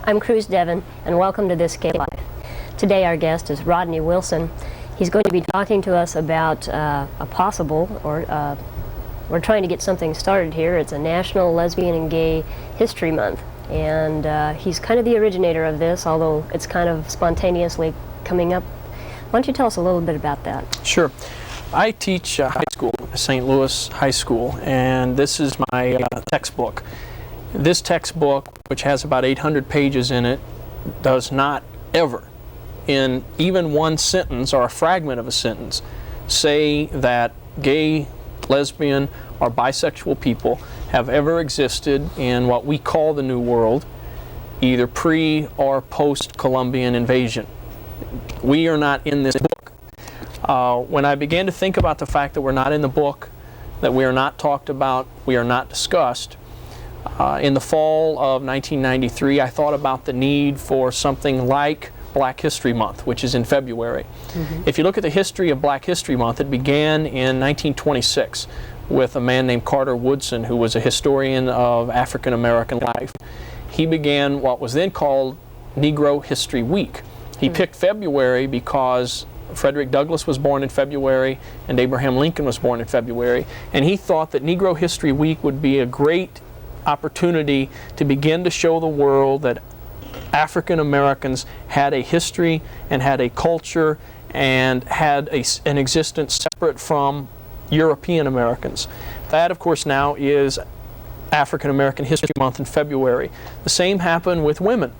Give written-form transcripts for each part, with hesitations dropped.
I'm Cruz Devon, and welcome to This Gay Life. Today our guest is Rodney Wilson. He's going to be talking to us about we're trying to get something started here. It's a National Lesbian and Gay History Month, and he's kind of the originator of this, although it's kind of spontaneously coming up. Why don't you tell us a little bit about that? Sure. I teach high school, St. Louis High School, and this is my textbook. This textbook, which has about 800 pages in it, does not ever, in even one sentence or a fragment of a sentence, say that gay, lesbian, or bisexual people have ever existed in what we call the New World, either pre or post-Columbian invasion. We are not in this book. When I began to think about the fact that we're not in the book, that we are not talked about, we are not discussed, in the fall of 1993, I thought about the need for something like Black History Month, which is in February. If you look at the history of Black History Month, it began in 1926 with a man named Carter Woodson, who was a historian of African American life. He began what was then called Negro History Week. He picked February because Frederick Douglass was born in February and Abraham Lincoln was born in February, and he thought that Negro History Week would be a great opportunity to begin to show the world that African Americans had a history and had a culture and had an existence separate from European Americans. That, of course, now is African American History Month in February. The same happened with women.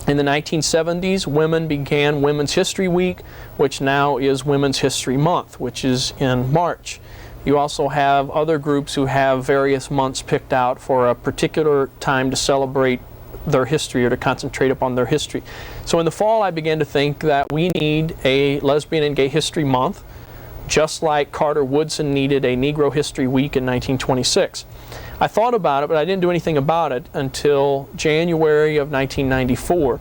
In the 1970s, women began Women's History Week, which now is Women's History Month, which is in March. You also have other groups who have various months picked out for a particular time to celebrate their history or to concentrate upon their history. So in the fall, I began to think that we need a Lesbian and Gay History Month, just like Carter Woodson needed a Negro History Week in 1926. I thought about it, but I didn't do anything about it until January of 1994.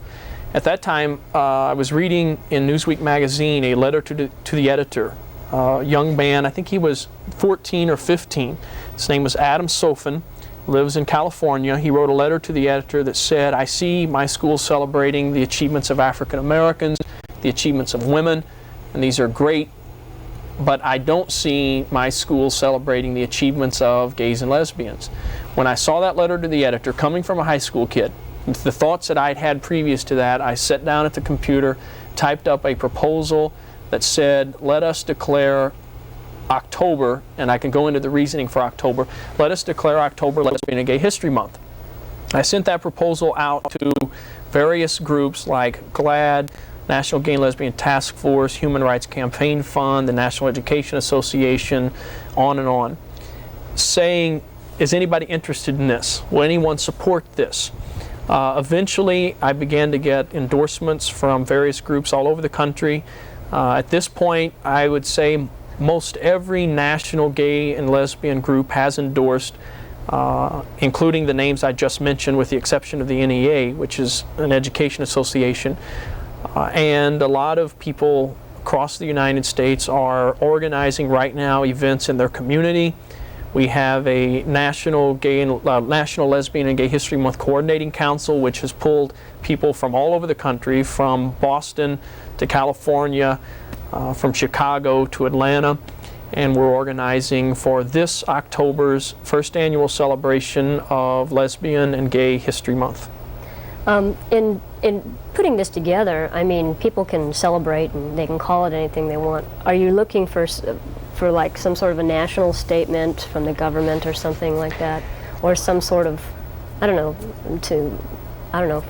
At that time, I was reading in Newsweek magazine a letter to the editor, a young man, I think he was 14 or 15. His name was Adam Sofin, lives in California. He wrote a letter to the editor that said, I see my school celebrating the achievements of African Americans, the achievements of women, and these are great, but I don't see my school celebrating the achievements of gays and lesbians. When I saw that letter to the editor coming from a high school kid, the thoughts that I'd had previous to that, I sat down at the computer, typed up a proposal that said, let us declare October, and I can go into the reasoning for October, let us declare October Lesbian and Gay History Month. I sent that proposal out to various groups like GLAAD, National Gay and Lesbian Task Force, Human Rights Campaign Fund, the National Education Association, on and on, saying, is anybody interested in this? Will anyone support this? Eventually, I began to get endorsements from various groups all over the country. At this point, I would say most every national gay and lesbian group has endorsed, including the names I just mentioned with the exception of the NEA, which is an education association. And a lot of people across the United States are organizing right now events in their community. We have a National Lesbian and Gay History Month Coordinating Council, which has pulled people from all over the country, from Boston to California, from Chicago to Atlanta, and we're organizing for this October's first annual celebration of Lesbian and Gay History Month. In putting this together, I mean, people can celebrate and they can call it anything they want. Are you looking for like some sort of a national statement from the government or something like that, or some sort of, I don't know,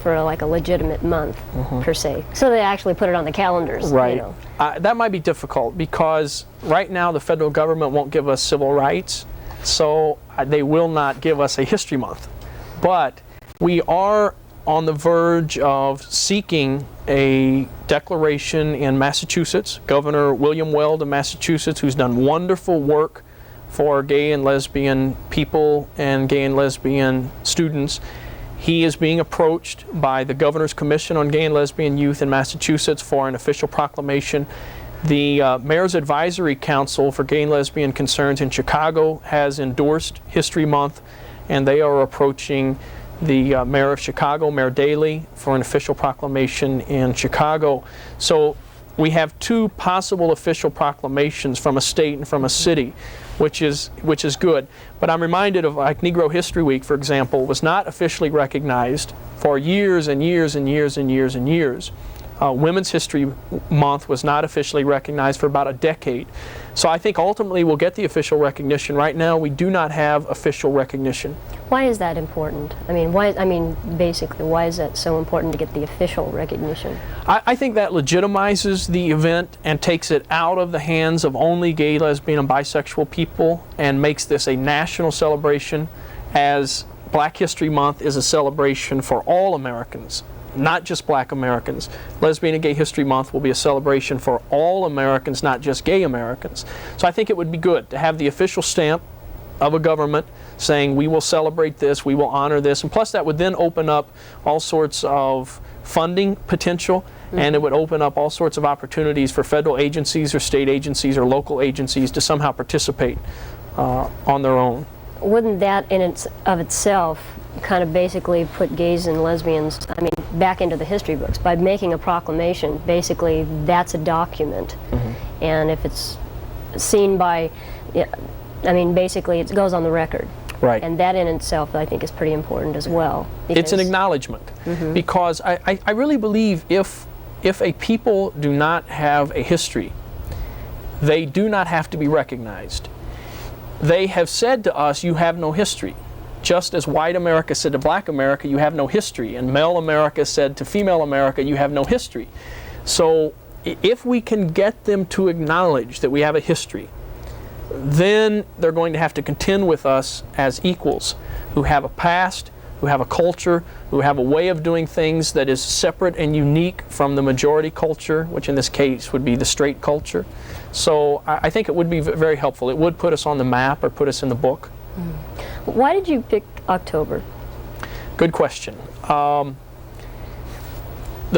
for like a legitimate month per se, so they actually put it on the calendars? Right. You know. That might be difficult because right now the federal government won't give us civil rights, so they will not give us a history month. But we are on the verge of seeking a declaration in Massachusetts. Governor William Weld of Massachusetts, who's done wonderful work for gay and lesbian people and gay and lesbian students, he is being approached by the Governor's Commission on Gay and Lesbian Youth in Massachusetts for an official proclamation. The Mayor's Advisory Council for Gay and Lesbian Concerns in Chicago has endorsed History Month, and they are approaching the mayor of Chicago, Mayor Daley, for an official proclamation in Chicago. So we have two possible official proclamations from a state and from a city, which is good. But I'm reminded of, like, Negro History Week, for example, was not officially recognized for years and years and years and years and years. Women's History Month was not officially recognized for about a decade. So I think ultimately we'll get the official recognition. Right now we do not have official recognition. Why is that important? Basically, why is that so important to get the official recognition? I think that legitimizes the event and takes it out of the hands of only gay, lesbian, and bisexual people and makes this a national celebration, as Black History Month is a celebration for all Americans, not just Black Americans. Lesbian and Gay History Month will be a celebration for all Americans, not just gay Americans. So I think it would be good to have the official stamp of a government saying we will celebrate this, we will honor this, and plus that would then open up all sorts of funding potential, and it would open up all sorts of opportunities for federal agencies or state agencies or local agencies to somehow participate on their own. Wouldn't that in of itself kind of basically put gays and lesbians, back into the history books? By making a proclamation, basically that's a document. And if it's seen by, basically it goes on the record. Right. And that in itself, I think, is pretty important as well. It's an acknowledgement, because I really believe if a people do not have a history, they do not have to be recognized. They have said to us, you have no history. Just as white America said to Black America, you have no history, and male America said to female America, you have no history. So if we can get them to acknowledge that we have a history, then they're going to have to contend with us as equals who have a past, who have a culture, who have a way of doing things that is separate and unique from the majority culture, which in this case would be the straight culture. So I think it would be very helpful. It would put us on the map or put us in the book. Why did you pick October? Good question. The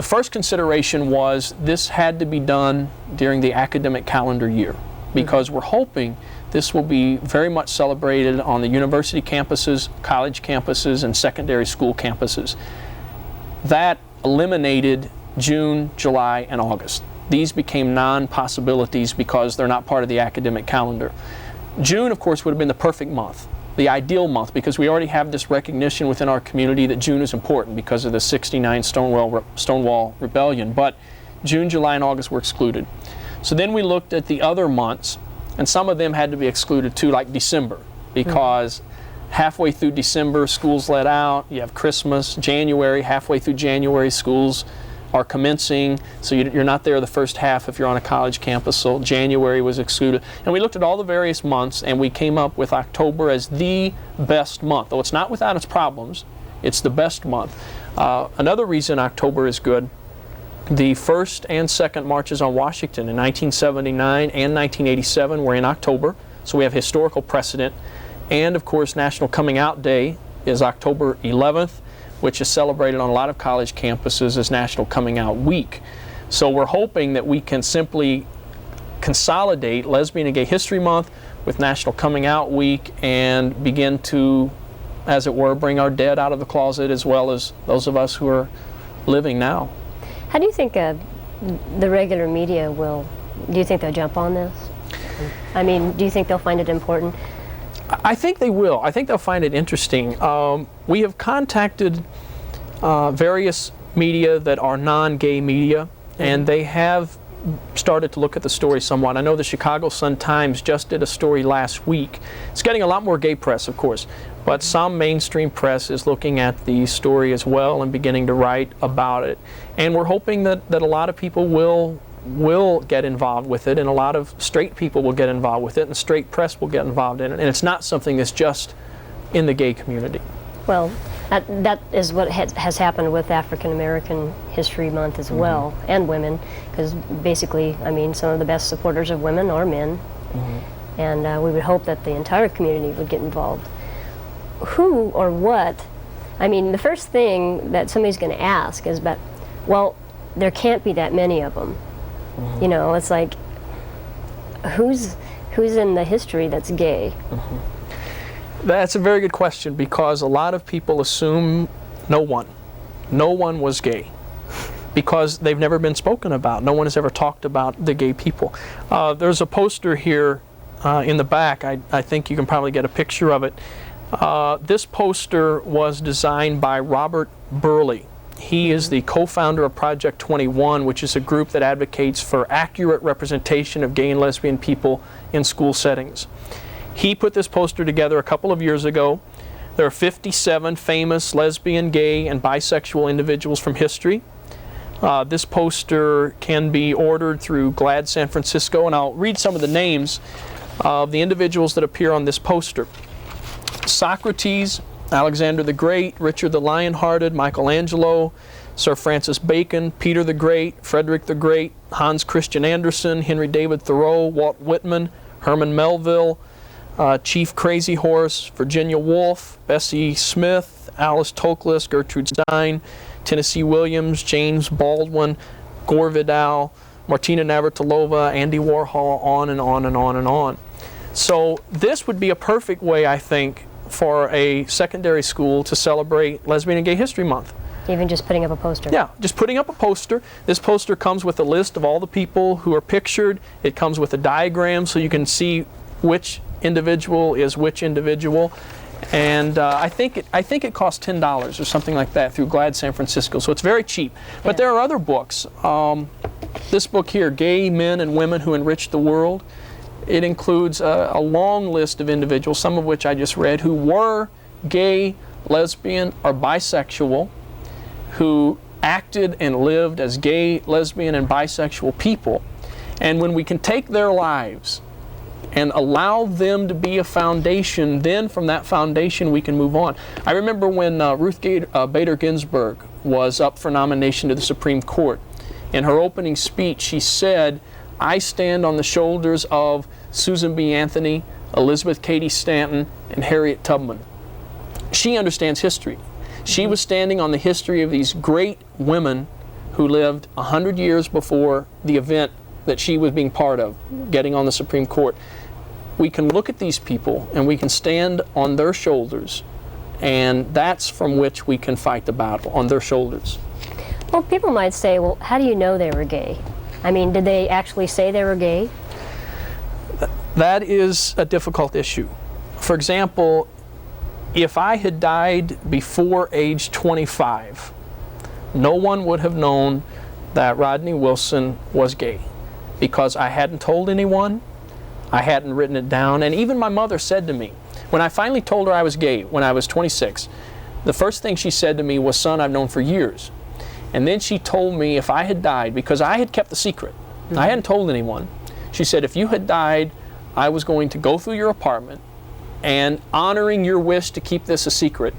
first consideration was this had to be done during the academic calendar year, because we're hoping this will be very much celebrated on the university campuses, college campuses, and secondary school campuses. That eliminated June, July, and August. These became non-possibilities because they're not part of the academic calendar. June, of course, would have been the perfect month, the ideal month, because we already have this recognition within our community that June is important because of the '69 Stonewall Rebellion. But June, July, and August were excluded. So then we looked at the other months, and some of them had to be excluded too, like December, because halfway through December, schools let out. You have Christmas. January, halfway through January, schools are commencing, so you're not there the first half if you're on a college campus, so January was excluded. And we looked at all the various months, and we came up with October as the best month. Though it's not without its problems, it's the best month. Another reason October is good, the first and second marches on Washington in 1979 and 1987 were in October, so we have historical precedent. And of course, National Coming Out Day is October 11th, which is celebrated on a lot of college campuses as National Coming Out Week. So we're hoping that we can simply consolidate Lesbian and Gay History Month with National Coming Out Week and begin to, as it were, bring our dead out of the closet as well as those of us who are living now. How do you think the regular media do you think they'll jump on this? Do you think they'll find it important? I think they will. I think they'll find it interesting. We have contacted various media that are non-gay media, and they have started to look at the story somewhat. I know the Chicago Sun-Times just did a story last week. It's getting a lot more gay press, of course, but some mainstream press is looking at the story as well and beginning to write about it. And we're hoping that a lot of people will get involved with it, and a lot of straight people will get involved with it, and straight press will get involved in it. And it's not something that's just in the gay community. Well, that is what has happened with African American History Month as well, and women, because basically, some of the best supporters of women are men, and we would hope that the entire community would get involved. Who or what? The first thing that somebody's going to ask is, well, there can't be that many of them. It's like, who's in the history that's gay? That's a very good question, because a lot of people assume no one was gay, because they've never been spoken about. No one has ever talked about the gay people. There's a poster here in the back. I think you can probably get a picture of it. This poster was designed by Robert Burley. He is the co-founder of Project 21, which is a group that advocates for accurate representation of gay and lesbian people in school settings. He put this poster together a couple of years ago. There are 57 famous lesbian, gay, and bisexual individuals from history. This poster can be ordered through GLAAD San Francisco, and I'll read some of the names of the individuals that appear on this poster. Socrates, Alexander the Great, Richard the Lionhearted, Michelangelo, Sir Francis Bacon, Peter the Great, Frederick the Great, Hans Christian Andersen, Henry David Thoreau, Walt Whitman, Herman Melville, Chief Crazy Horse, Virginia Woolf, Bessie Smith, Alice Toklas, Gertrude Stein, Tennessee Williams, James Baldwin, Gore Vidal, Martina Navratilova, Andy Warhol, on and on and on and on. So this would be a perfect way, I think, for a secondary school to celebrate Lesbian and Gay History Month. Even just putting up a poster? Yeah, just putting up a poster. This poster comes with a list of all the people who are pictured. It comes with a diagram so you can see which individual is which individual. And I think it costs $10 or something like that through GLAAD San Francisco, so it's very cheap. But there are other books. This book here, Gay Men and Women Who Enriched the World, it includes a long list of individuals, some of which I just read, who were gay, lesbian, or bisexual, who acted and lived as gay, lesbian, and bisexual people. And when we can take their lives and allow them to be a foundation, then from that foundation we can move on. I remember when Ruth Bader Ginsburg was up for nomination to the Supreme Court. In her opening speech, she said, "I stand on the shoulders of Susan B. Anthony, Elizabeth Cady Stanton, and Harriet Tubman." She understands history. She was standing on the history of these great women who lived 100 years before the event that she was being part of, getting on the Supreme Court. We can look at these people and we can stand on their shoulders, and that's from which we can fight the battle, on their shoulders. Well, people might say, well, how do you know they were gay? I mean, did they actually say they were gay? That is a difficult issue. For example, if I had died before age 25, no one would have known that Rodney Wilson was gay, because I hadn't told anyone, I hadn't written it down, and even my mother said to me, when I finally told her I was gay when I was 26, the first thing she said to me was, "Son, I've known for years." And then she told me if I had died, because I had kept the secret, I hadn't told anyone, she said, if you had died, I was going to go through your apartment, and honoring your wish to keep this a secret,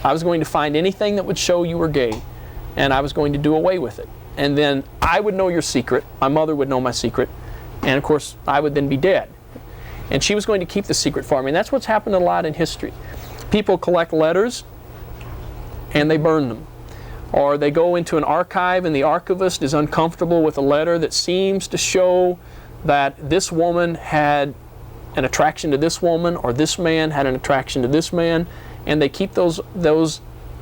I was going to find anything that would show you were gay, and I was going to do away with it. And then I would know your secret, my mother would know my secret, and of course I would then be dead. And she was going to keep the secret for me, and that's what's happened a lot in history. People collect letters and they burn them. Or they go into an archive and the archivist is uncomfortable with a letter that seems to show that this woman had an attraction to this woman, or this man had an attraction to this man, and they keep those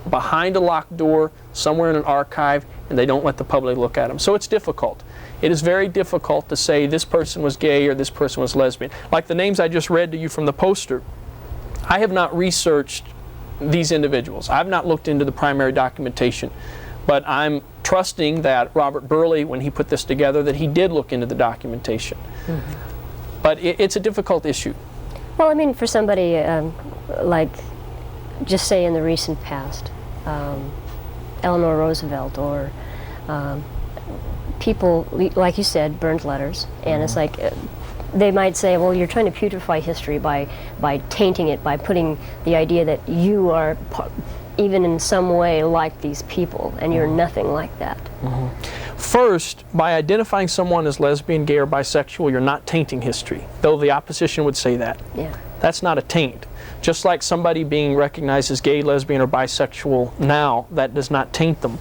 behind a locked door somewhere in an archive, and they don't let the public look at them. So it's difficult. It is very difficult to say this person was gay or this person was lesbian. Like the names I just read to you from the poster, I have not researched these individuals. I've not looked into the primary documentation, but I'm trusting that Robert Burley, when he put this together, that he did look into the documentation. But it's a difficult issue. Well, I mean, for somebody like, just say in the recent past, Eleanor Roosevelt, or people, like you said, burned letters, and it's like, they might say, well, you're trying to putrefy history by tainting it, by putting the idea that you are even in some way like these people, and you're nothing like that. First, by identifying someone as lesbian, gay, or bisexual, you're not tainting history, though the opposition would say that. Yeah. That's not a taint. Just like somebody being recognized as gay, lesbian, or bisexual now, that does not taint them.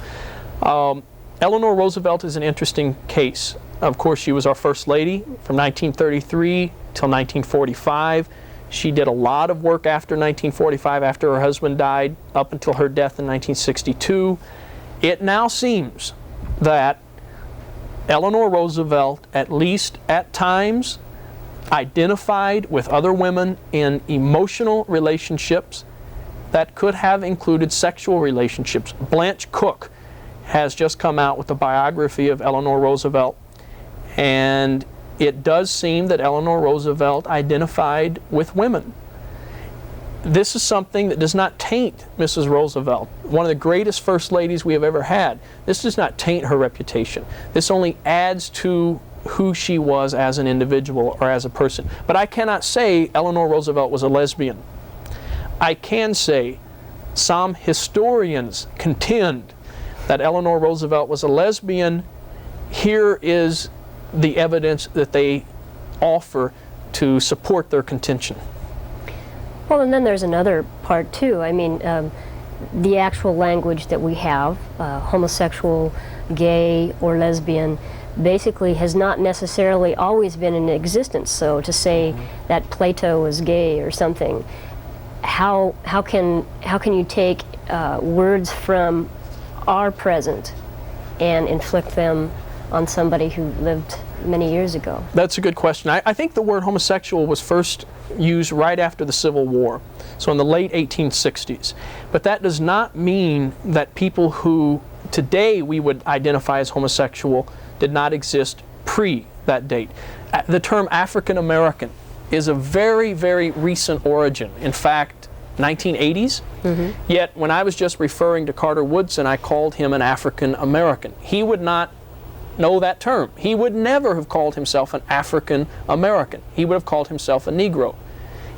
Eleanor Roosevelt is an interesting case. Of course, she was our First Lady from 1933 till 1945. She did a lot of work after 1945, after her husband died, up until her death in 1962. It now seems that Eleanor Roosevelt, at least at times, identified with other women in emotional relationships that could have included sexual relationships. Blanche Cook has just come out with a biography of Eleanor Roosevelt, and it does seem that Eleanor Roosevelt identified with women. This is something that does not taint Mrs. Roosevelt, one of the greatest first ladies we have ever had. This does not taint her reputation. This only adds to who she was as an individual or as a person. But I cannot say Eleanor Roosevelt was a lesbian. I can say some historians contend that Eleanor Roosevelt was a lesbian. Here is the evidence that they offer to support their contention. Well, and then there's another part too. I mean, the actual language that we have, homosexual, gay, or lesbian, basically has not necessarily always been in existence. So to say that Plato was gay or something, how can you take words from our present and inflict them on somebody who lived many years ago? That's a good question. I think the word homosexual was first used right after the Civil War, so in the late 1860s. But that does not mean that people who today we would identify as homosexual did not exist pre that date. The term African American is a very, very recent origin. In fact, 1980s. Yet when I was just referring to Carter Woodson, I called him an African American. He would not know that term. He would never have called himself an African American. He would have called himself a Negro.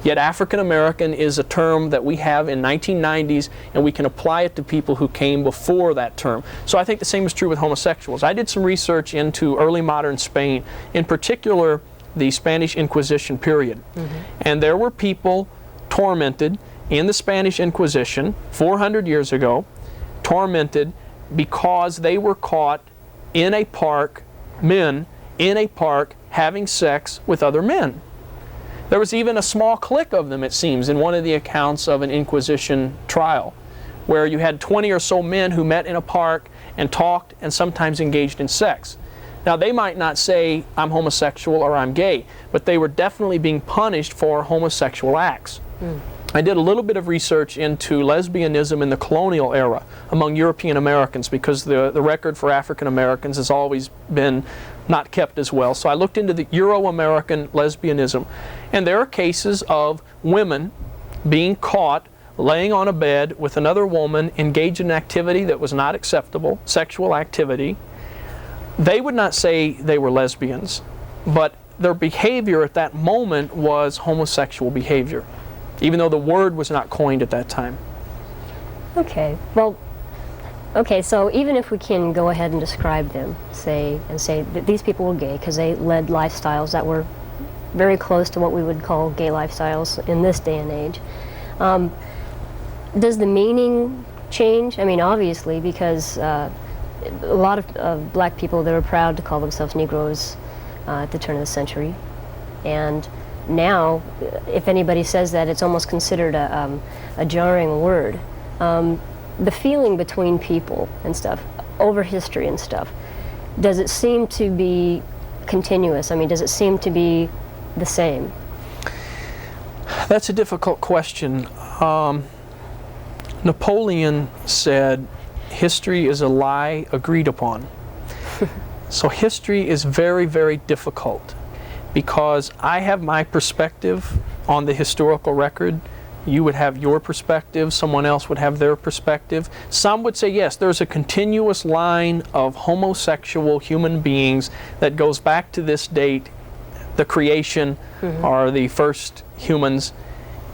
Yet African American is a term that we have in 1990s, and we can apply it to people who came before that term. So I think the same is true with homosexuals. I did some research into early modern Spain, in particular the Spanish Inquisition period. And there were people tormented in the Spanish Inquisition 400 years ago, tormented because they were caught in a park, men in a park having sex with other men. There was even a small clique of them, it seems, in one of the accounts of an Inquisition trial, where you had 20 or so men who met in a park and talked and sometimes engaged in sex. Now, they might not say, I'm homosexual or I'm gay, but they were definitely being punished for homosexual acts. I did a little bit of research into lesbianism in the colonial era among European Americans, because the record for African Americans has always been not kept as well. So I looked into the Euro-American lesbianism, and there are cases of women being caught laying on a bed with another woman engaged in activity that was not acceptable, sexual activity. They would not say they were lesbians, but their behavior at that moment was homosexual behavior, even though the word was not coined at that time. Okay, well, okay, so even if we can go ahead and describe them, say that these people were gay because they led lifestyles that were very close to what we would call gay lifestyles in this day and age, does the meaning change? I mean, obviously, because a lot of black people, they were proud to call themselves Negroes at the turn of the century, and now, if anybody says that, it's almost considered a jarring word. The feeling between people and stuff, over history and stuff, does it seem to be continuous? I mean, does it seem to be the same? That's a difficult question. Napoleon said, history is a lie agreed upon. So history is very, very difficult, because I have my perspective on the historical record, you would have your perspective, someone else would have their perspective. Some would say, yes, there's a continuous line of homosexual human beings that goes back to this date, the creation, or the first humans,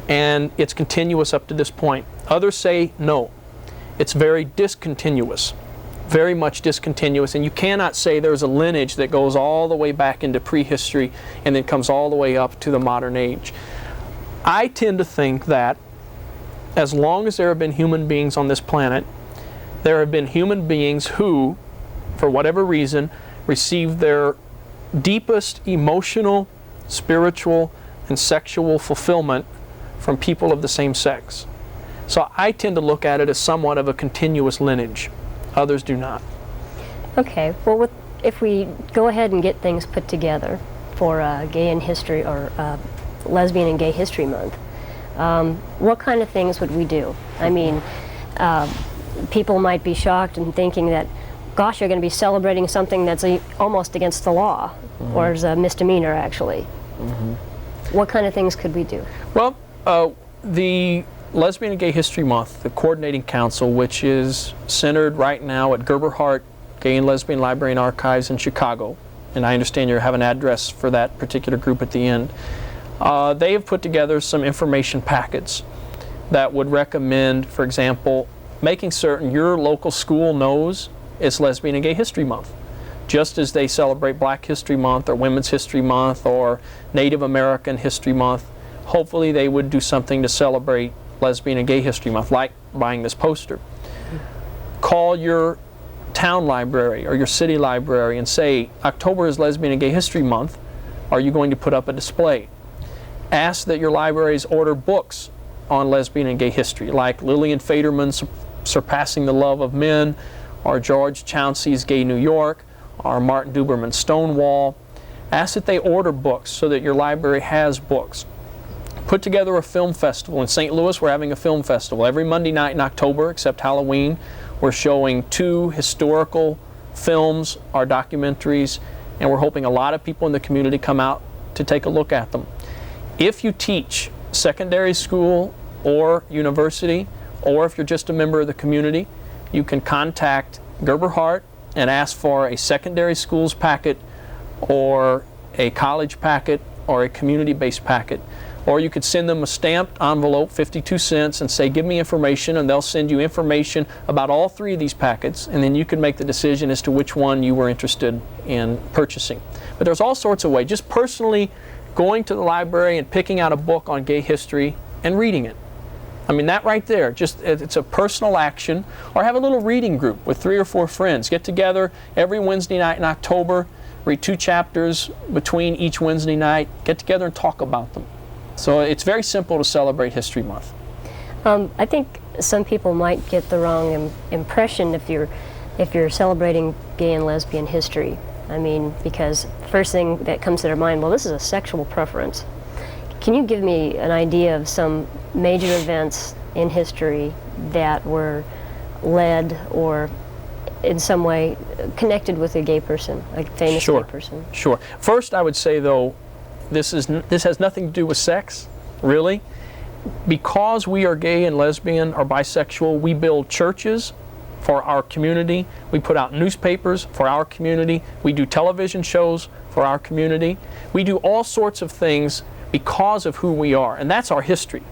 and it's continuous up to this point. Others say, no, it's very discontinuous. Very much discontinuous, and you cannot say there's a lineage that goes all the way back into prehistory and then comes all the way up to the modern age. I tend to think that as long as there have been human beings on this planet, there have been human beings who, for whatever reason, received their deepest emotional, spiritual, and sexual fulfillment from people of the same sex. So I tend to look at it as somewhat of a continuous lineage. Others do not. Okay, well, if we go ahead and get things put together for Gay and History, or Lesbian and Gay History Month, what kind of things would we do? I mean, people might be shocked and thinking that, gosh, you're going to be celebrating something that's almost against the law, or is a misdemeanor, actually. What kind of things could we do? Well, the Lesbian and Gay History Month, the coordinating council, which is centered right now at Gerber Hart Gay and Lesbian Library and Archives in Chicago, and I understand you have an address for that particular group at the end, they have put together some information packets that would recommend, for example, making certain your local school knows it's Lesbian and Gay History Month, just as they celebrate Black History Month or Women's History Month or Native American History Month. Hopefully they would do something to celebrate Lesbian and Gay History Month, like buying this poster. Call your town library or your city library and say, October is Lesbian and Gay History Month. Are you going to put up a display? Ask that your libraries order books on lesbian and gay history, like Lillian Faderman's Surpassing the Love of Men, or George Chauncey's Gay New York, or Martin Duberman's Stonewall. Ask that they order books so that your library has books. Put together a film festival. In St. Louis, we're having a film festival. Every Monday night in October, except Halloween, we're showing 2 historical films or documentaries, and we're hoping a lot of people in the community come out to take a look at them. If you teach secondary school or university, or if you're just a member of the community, you can contact Gerber Hart and ask for a secondary schools packet or a college packet or a community-based packet. Or you could send them a stamped envelope, 52 cents, and say, give me information, and they'll send you information about all 3 of these packets, and then you can make the decision as to which one you were interested in purchasing. But there's all sorts of ways. Just personally going to the library and picking out a book on gay history and reading it. I mean, that right there, just it's a personal action. Or have a little reading group with 3 or 4 friends. Get together every Wednesday night in October, read 2 chapters between each Wednesday night, get together and talk about them. So it's very simple to celebrate History Month. I think some people might get the wrong impression if you're celebrating gay and lesbian history. I mean, because first thing that comes to their mind, well, this is a sexual preference. Can you give me an idea of some major events in history that were led or in some way connected with a gay person, a famous gay person? Sure. First, I would say, though, this has nothing to do with sex, really. Because we are gay and lesbian or bisexual, we build churches for our community. We put out newspapers for our community. We do television shows for our community. We do all sorts of things because of who we are, and that's our history.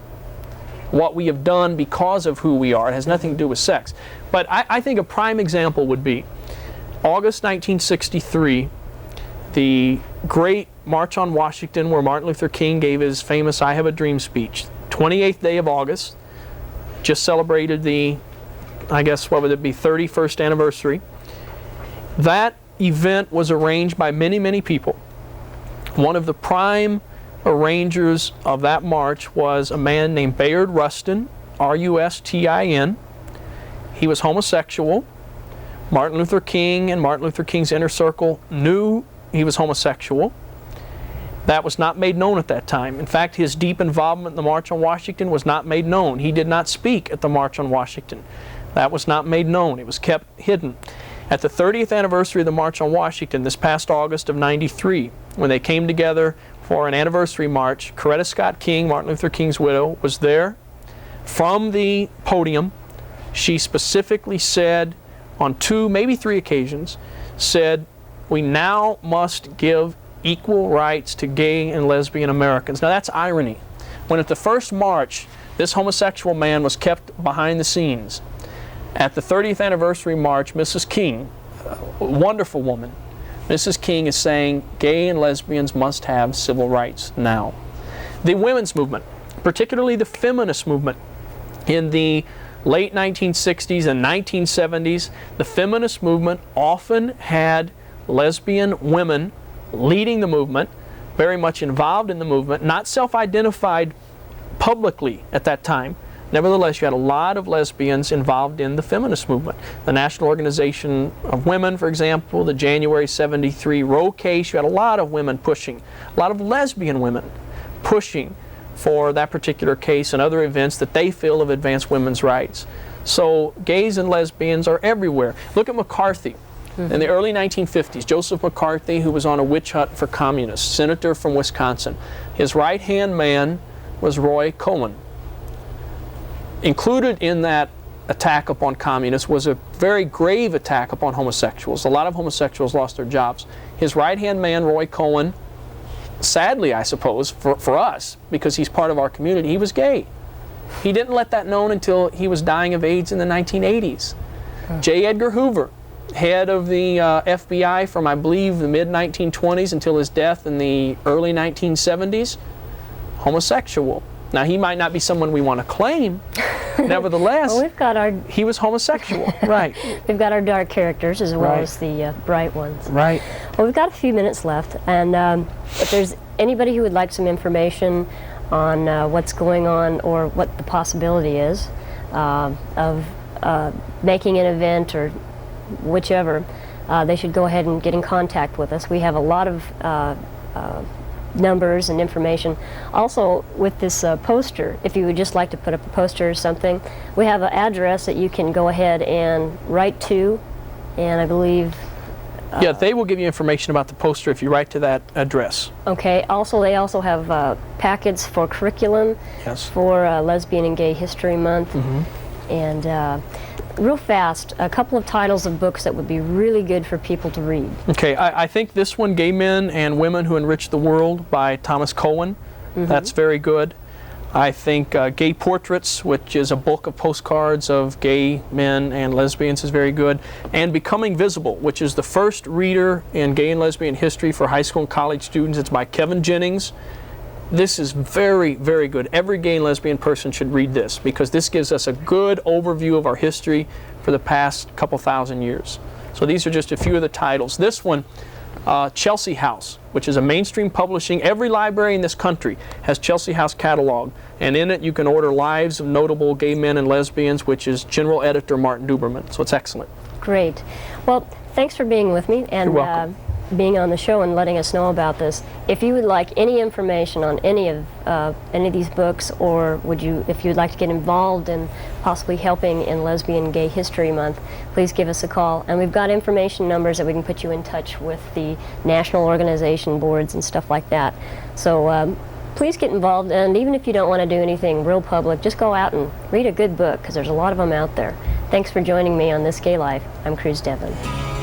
What we have done because of who we are. It has nothing to do with sex. But I think a prime example would be August 1963, the great March on Washington, where Martin Luther King gave his famous I Have a Dream speech. 28th day of August, just celebrated the, I guess, what would it be, 31st anniversary. That event was arranged by many, many people. One of the prime arrangers of that march was a man named Bayard Rustin, R-U-S-T-I-N. He was homosexual. Martin Luther King and Martin Luther King's inner circle knew he was homosexual. That was not made known at that time. In fact, his deep involvement in the March on Washington was not made known. He did not speak at the March on Washington. That was not made known. It was kept hidden. At the 30th anniversary of the March on Washington, this past August of '93, when they came together for an anniversary march, Coretta Scott King, Martin Luther King's widow, was there. From the podium, she specifically said, on 2, maybe 3 occasions, said, we now must give equal rights to gay and lesbian Americans. Now that's irony. When at the first march, this homosexual man was kept behind the scenes. At the 30th anniversary march, Mrs. King, a wonderful woman, Mrs. King is saying gay and lesbians must have civil rights now. The women's movement, particularly the feminist movement, in the late 1960s and 1970s, the feminist movement often had lesbian women leading the movement, very much involved in the movement, not self-identified publicly at that time. Nevertheless, you had a lot of lesbians involved in the feminist movement. The National Organization of Women, for example, the January '73 Roe case, you had a lot of women pushing, a lot of lesbian women pushing for that particular case and other events that they feel have advanced women's rights. So gays and lesbians are everywhere. Look at McCarthy. In the early 1950s, Joseph McCarthy, who was on a witch hunt for communists, senator from Wisconsin, his right-hand man was Roy Cohen. Included in that attack upon communists was a very grave attack upon homosexuals. A lot of homosexuals lost their jobs. His right-hand man, Roy Cohen, sadly, I suppose, for us, because he's part of our community, he was gay. He didn't let that known until he was dying of AIDS in the 1980s. J. Edgar Hoover, head of the FBI from, I believe, the mid-1920s until his death in the early 1970s, homosexual. Now, he might not be someone we want to claim. Nevertheless, well, we've got our he was homosexual. Right. We've got our dark characters as well Right. as the bright ones. Right. Well, we've got a few minutes left, and if there's anybody who would like some information on what's going on or what the possibility is of making an event or whichever, they should go ahead and get in contact with us. We have a lot of numbers and information. Also, with this poster, if you would just like to put up a poster or something, we have an address that you can go ahead and write to, and I believe yeah, they will give you information about the poster if you write to that address. Okay. Also, they also have packets for curriculum Yes. for Lesbian and Gay History Month. And real fast, a couple of titles of books that would be really good for people to read. Okay, I think this one, Gay Men and Women Who Enrich the World by Thomas Cohen, that's very good. I think Gay Portraits, which is a book of postcards of gay men and lesbians, is very good. And Becoming Visible, which is the first reader in gay and lesbian history for high school and college students. It's by Kevin Jennings. This is very, very good. Every gay and lesbian person should read this because this gives us a good overview of our history for the past couple thousand years. So these are just a few of the titles. This one, Chelsea House, which is a mainstream publishing. Every library in this country has Chelsea House catalog, and in it you can order Lives of Notable Gay Men and Lesbians, which is General Editor Martin Duberman. So it's excellent. Great. Well, thanks for being with me and You're welcome. Being on the show and letting us know about this. If you would like any information on any of these books, or if you'd like to get involved in possibly helping in Lesbian Gay History Month, please give us a call. And we've got information numbers that we can put you in touch with the national organization boards and stuff like that. So please get involved, and even if you don't want to do anything real public, just go out and read a good book, because there's a lot of them out there. Thanks for joining me on This Gay Life. I'm Cruz Devon.